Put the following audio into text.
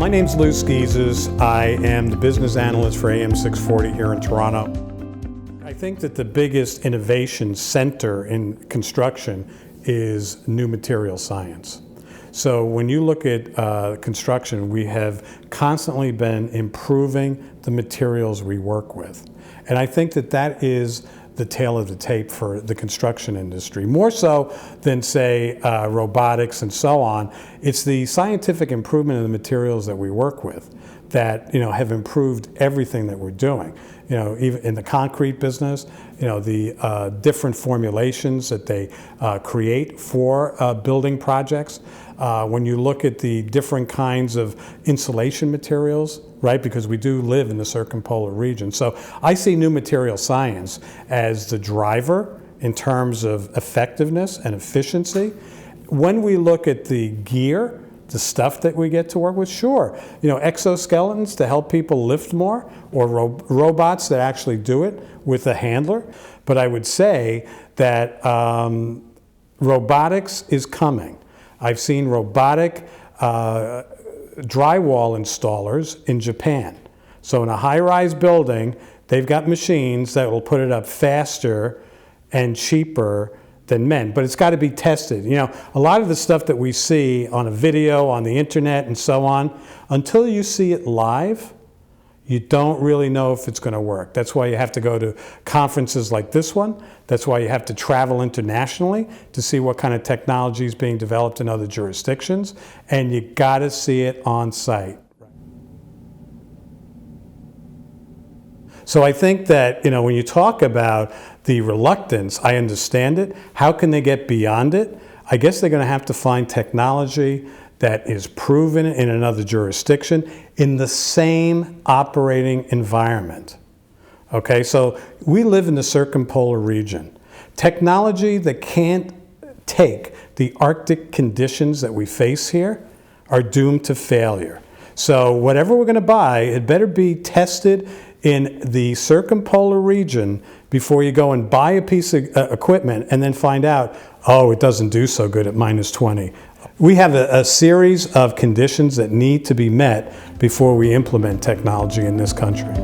My name's Lou Schizas. I am the business analyst for AM 640 here in Toronto. I think that the biggest innovation center in construction is new material science. So when you look at construction, we have constantly been improving the materials we work with. And I think that that is the tail of the tape for the construction industry. More so than, say, robotics and so on, it's the scientific improvement of the materials that we work with that, have improved everything that we're doing. Even in the concrete business, the different formulations that they create for building projects. When you look at the different kinds of insulation materials, right? Because we do live in the circumpolar region. So I see new material science as the driver in terms of effectiveness and efficiency. When we look at the gear, the stuff that we get to work with, sure. Exoskeletons to help people lift more, or robots that actually do it with a handler. But I would say that robotics is coming. I've seen robotic drywall installers in Japan. So in a high-rise building, they've got machines that will put it up faster and cheaper than men, but it's got to be tested. A lot of the stuff that we see on a video, on the internet, and so on, until you see it live, you don't really know if it's going to work. That's why you have to go to conferences like this one. That's why you have to travel internationally to see what kind of technology is being developed in other jurisdictions, and you got to see it on site. So I think that, when you talk about the reluctance, I understand it. How can they get beyond it? I guess they're going to have to find technology that is proven in another jurisdiction in the same operating environment. Okay, so we live in the circumpolar region. Technology that can't take the Arctic conditions that we face here are doomed to failure. So whatever we're going to buy, it better be tested in the circumpolar region before you go and buy a piece of equipment and then find out, oh, it doesn't do so good at -20. We have a series of conditions that need to be met before we implement technology in this country.